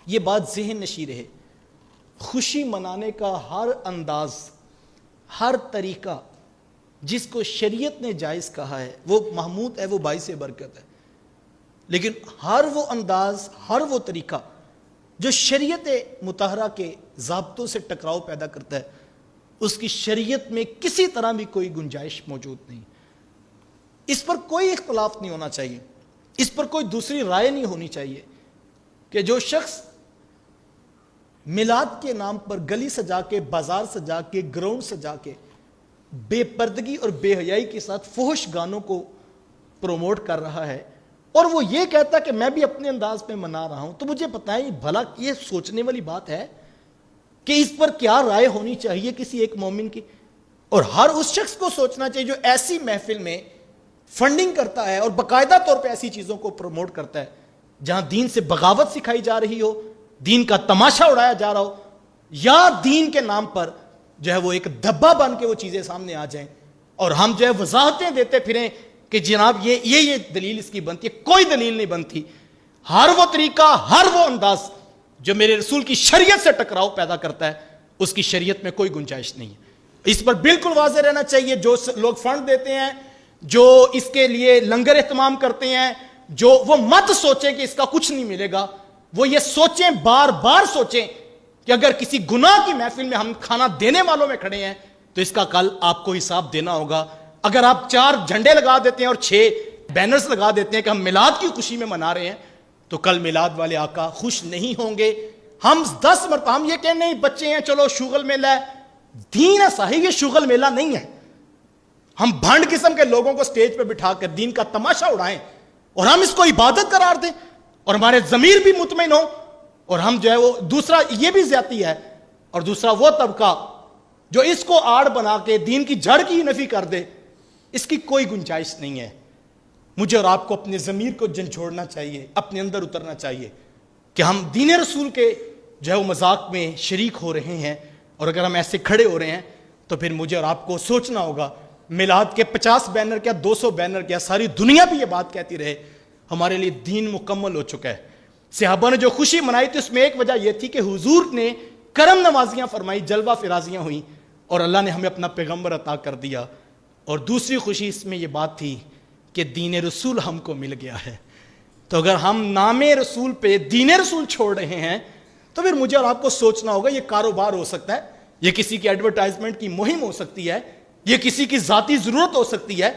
یہ بات ذہن نشیں رہے، خوشی منانے کا ہر انداز، ہر طریقہ جس کو شریعت نے جائز کہا ہے وہ محمود ہے، وہ باعث برکت ہے، لیکن ہر وہ انداز، ہر وہ طریقہ جو شریعت مطہرہ کے ضابطوں سے ٹکراؤ پیدا کرتا ہے، اس کی شریعت میں کسی طرح بھی کوئی گنجائش موجود نہیں۔ اس پر کوئی اختلاف نہیں ہونا چاہیے، اس پر کوئی دوسری رائے نہیں ہونی چاہیے کہ جو شخص میلاد کے نام پر گلی سجا کے، بازار سجا کے، گراؤنڈ سجا کے بے پردگی اور بے حیائی کے ساتھ فحش گانوں کو پروموٹ کر رہا ہے، اور وہ یہ کہتا کہ میں بھی اپنے انداز میں منا رہا ہوں، تو مجھے بتائیں بھلا یہ سوچنے والی بات ہے کہ اس پر کیا رائے ہونی چاہیے کسی ایک مومن کی؟ اور ہر اس شخص کو سوچنا چاہیے جو ایسی محفل میں فنڈنگ کرتا ہے اور باقاعدہ طور پہ ایسی چیزوں کو پروموٹ کرتا ہے جہاں دین سے بغاوت سکھائی جا رہی ہو، دین کا تماشا اڑایا جا رہا ہو، یا دین کے نام پر جو ہے وہ ایک دھبا بن کے وہ چیزیں سامنے آ جائیں اور ہم جو ہے وضاحتیں دیتے پھریں کہ جناب یہ دلیل اس کی بنتی ہے۔ کوئی دلیل نہیں بنتی۔ ہر وہ طریقہ، ہر وہ انداز جو میرے رسول کی شریعت سے ٹکراؤ پیدا کرتا ہے، اس کی شریعت میں کوئی گنجائش نہیں ہے۔ اس پر بالکل واضح رہنا چاہیے۔ جو لوگ فنڈ دیتے ہیں، جو اس کے لیے لنگر اہتمام کرتے ہیں، جو وہ مت سوچیں کہ اس کا کچھ نہیں ملے گا، وہ یہ سوچیں، بار بار سوچیں کہ اگر کسی گناہ کی محفل میں ہم کھانا دینے والوں میں کھڑے ہیں تو اس کا کل آپ کو حساب دینا ہوگا۔ اگر آپ 4 جھنڈے لگا دیتے ہیں اور 6 بینرز لگا دیتے ہیں کہ ہم میلاد کی خوشی میں منا رہے ہیں، تو کل میلاد والے آقا خوش نہیں ہوں گے۔ ہم 10 مرتبہ ہم یہ کہیں نہیں بچے ہیں چلو شغل میلہ ہے، دین ہے صاحب، یہ شغل میلہ نہیں ہے۔ ہم بھنڈ قسم کے لوگوں کو سٹیج پہ بٹھا کر دین کا تماشا اڑائیں اور ہم اس کو عبادت قرار دیں اور ہمارے ضمیر بھی مطمئن ہو، اور ہم جو ہے وہ دوسرا یہ بھی زیادتی ہے، اور دوسرا وہ طبقہ جو اس کو آڑ بنا کے دین کی جڑ کی نفی کر دے، اس کی کوئی گنجائش نہیں ہے۔ مجھے اور آپ کو اپنے ضمیر کو جھنجھوڑنا چاہیے، اپنے اندر اترنا چاہیے کہ ہم دین رسول کے جو ہے وہ مذاق میں شریک ہو رہے ہیں، اور اگر ہم ایسے کھڑے ہو رہے ہیں تو پھر مجھے اور آپ کو سوچنا ہوگا میلاد کے 50 بینر کیا 200 بینر کیا ساری دنیا بھی یہ بات کہتی رہے، ہمارے لیے دین مکمل ہو چکا ہے۔ صحابہ نے جو خوشی منائی تھی اس میں ایک وجہ یہ تھی کہ حضور نے کرم نوازیاں فرمائی، جلوہ فرازیاں ہوئیں، اور اللہ نے ہمیں اپنا پیغمبر عطا کر دیا۔ اور دوسری خوشی اس میں یہ بات تھی کہ دین رسول ہم کو مل گیا ہے۔ تو اگر ہم نام رسول پہ دین رسول چھوڑ رہے ہیں تو پھر مجھے اور آپ کو سوچنا ہوگا یہ کاروبار ہو سکتا ہے، یہ کسی کی ایڈورٹائزمنٹ کی مہم ہو سکتی ہے، یہ کسی کی ذاتی ضرورت ہو سکتی ہے،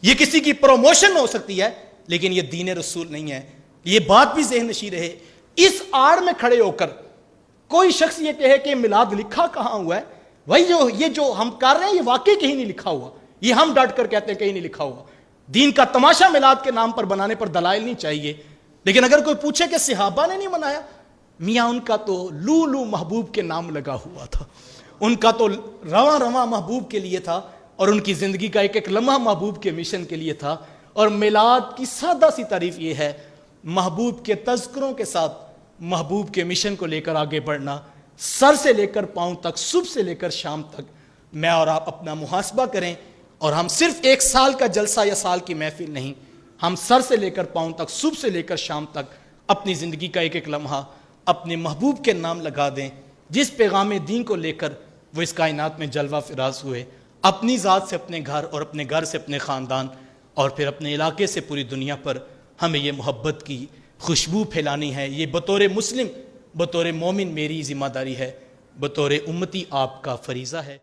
یہ کسی کی پروموشن ہو سکتی ہے، لیکن یہ دین رسول نہیں ہے۔ یہ بات بھی ذہن نشیں رہے۔ اس آڑ میں کھڑے ہو کر کوئی شخص یہ کہے کہ میلاد لکھا کہاں ہوا ہے، بھائی یہ جو ہم کر رہے ہیں یہ واقعی کہیں نہیں لکھا ہوا، یہ ہم ڈٹ کر کہتے ہیں کہیں نہیں لکھا ہوا۔ دین کا تماشا میلاد کے نام پر بنانے پر دلائل نہیں چاہیے، لیکن اگر کوئی پوچھے کہ صحابہ نے نہیں منایا، میاں ان کا تو لولو محبوب کے نام لگا ہوا تھا، ان کا تو رواں رواں محبوب کے لیے تھا، اور ان کی زندگی کا ایک ایک لمحہ محبوب کے مشن کے لیے تھا۔ اور میلاد کی سادہ سی تعریف یہ ہے، محبوب کے تذکروں کے ساتھ محبوب کے مشن کو لے کر آگے بڑھنا، سر سے لے کر پاؤں تک، صبح سے لے کر شام تک۔ میں اور آپ اپنا محاسبہ کریں، اور ہم صرف 1 سال کا جلسہ یا سال کی محفل نہیں، ہم سر سے لے کر پاؤں تک، صبح سے لے کر شام تک اپنی زندگی کا ایک ایک لمحہ اپنے محبوب کے نام لگا دیں، جس پیغام دین کو لے کر وہ اس کائنات میں جلوہ فراز ہوئے۔ اپنی ذات سے اپنے گھر، اور اپنے گھر سے اپنے خاندان، اور پھر اپنے علاقے سے پوری دنیا پر ہمیں یہ محبت کی خوشبو پھیلانی ہے۔ یہ بطور مسلم، بطور مومن میری ذمہ داری ہے، بطور امتی آپ کا فریضہ ہے۔